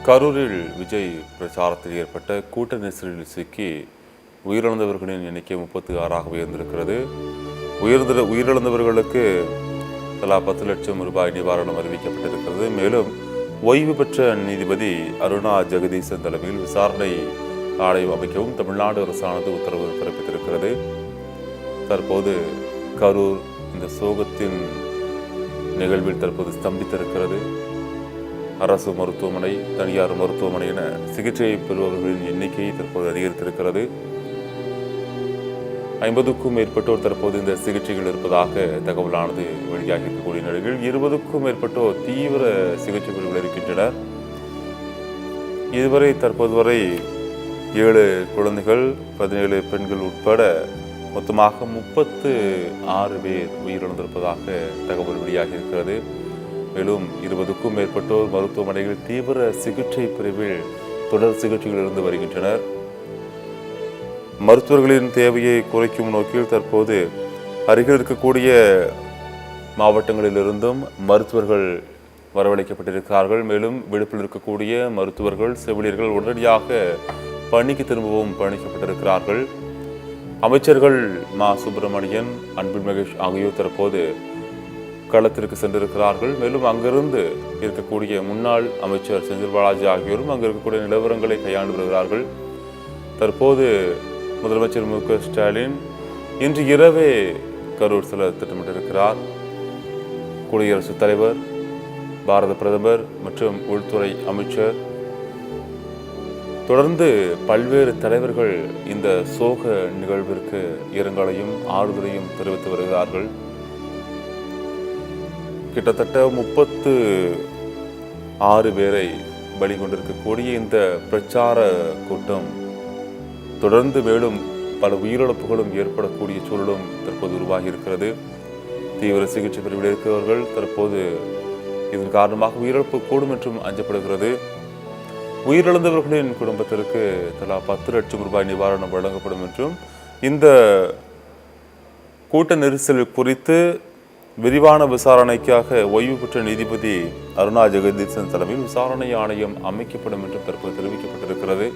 கரூரில் விஜய் பிரச்சாரத்தில் ஏற்பட்ட கூட்ட நெரிசலில் சிக்கி உயிரிழந்தவர்களின் எண்ணிக்கை 36ஆக உயர்ந்திருக்கிறது. உயிரிழந்தவர்களுக்கு தலா 10 லட்சம் ரூபாய் நிவாரணம் அறிவிக்கப்பட்டிருக்கிறது. மேலும் ஓய்வு பெற்ற நீதிபதி அருணா ஜெகதீசன் தலைமையில் விசாரணை ஆணையம் அமைக்கவும் தமிழ்நாடு அரசானது உத்தரவு பிறப்பித்திருக்கிறது. தற்போது கரூர் இந்த சோகத்தின் நிகழ்வில் தற்போது ஸ்தம்பித்திருக்கிறது. அரசு மருத்துவமனை, தனியார் மருத்துவமனை என சிகிச்சையை பெறுபவர்களின் எண்ணிக்கை தற்போது அதிகரித்திருக்கிறது. 50க்கும் மேற்பட்டோர் தற்போது இந்த சிகிச்சைகள் இருப்பதாக தகவலானது வெளியாகி இருக்கக்கூடிய நிலையில் 20க்கும் மேற்பட்டோர் தீவிர சிகிச்சை பிரிவில் இருக்கின்றனர். இதுவரை தற்போது வரை 7 குழந்தைகள், 17 பெண்கள் உட்பட மொத்தமாக 36 பேர் உயிரிழந்திருப்பதாக தகவல் வெளியாகி இருக்கிறது. மேலும் 20க்கும் மேற்பட்டோர் மருத்துவமனைகளில் தீவிர சிகிச்சை பிரிவில் தொடர் சிகிச்சைகள் இருந்து வருகின்றனர். மருத்துவர்களின் தேவையை குறைக்கும் நோக்கில் தற்போது அருகில் இருக்கக்கூடிய மாவட்டங்களிலிருந்தும் மருத்துவர்கள் வரவழைக்கப்பட்டிருக்கிறார்கள். மேலும் விடுப்பில் இருக்கக்கூடிய மருத்துவர்கள், செவிலியர்கள் உடனடியாக பணிக்கு திரும்பவும் பணிக்கப்பட்டிருக்கிறார்கள். அமைச்சர்கள் மா சுப்பிரமணியன், அன்பில் மகேஷ் ஆகியோர் தற்போது களத்திற்கு சென்றிருக்கிறார்கள். மேலும் அங்கிருந்து இருக்கக்கூடிய முன்னாள் அமைச்சர் செந்தில் பாலாஜி ஆகியோரும் அங்கு இருக்கக்கூடிய நிலவரங்களை கையாண்டு வருகிறார்கள். தற்போது முதலமைச்சர் மு.க. ஸ்டாலின் இன்று இரவே கரூர் செல்ல திட்டமிட்டிருக்கிறார். குடியரசுத் தலைவர், பாரத பிரதமர் மற்றும் உள்துறை அமைச்சர் தொடர்ந்து பல்வேறு தலைவர்கள் இந்த சோக நிகழ்விற்கு இரங்கலையும் ஆறுதலையும் தெரிவித்து வருகிறார்கள். கிட்டத்தட்ட 36 பேரை பலி கொண்டிருக்கக்கூடிய இந்த பிரச்சார கூட்டம் தொடர்ந்து மேலும் பல உயிரிழப்புகளும் ஏற்படக்கூடிய சூழலும் தற்போது உருவாகி இருக்கிறது. தீவிர சிகிச்சை பிரிவில் இருக்கிறவர்கள் தற்போது இதன் காரணமாக உயிரிழப்பு கூடும் என்றும் அஞ்சப்படுகிறது. உயிரிழந்தவர்களின் குடும்பத்திற்கு தலா 10 லட்சம் ரூபாய் நிவாரணம் வழங்கப்படும் என்றும், இந்த கூட்ட நெரிசல் குறித்து விரிவான விசாரணைக்காக ஓய்வு பெற்ற நீதிபதி அருணா ஜெகதீசன் தலைமையில் விசாரணை ஆணையம் அமைக்கப்படும் என்றும் தற்போது தெரிவிக்கப்பட்டிருக்கிறது.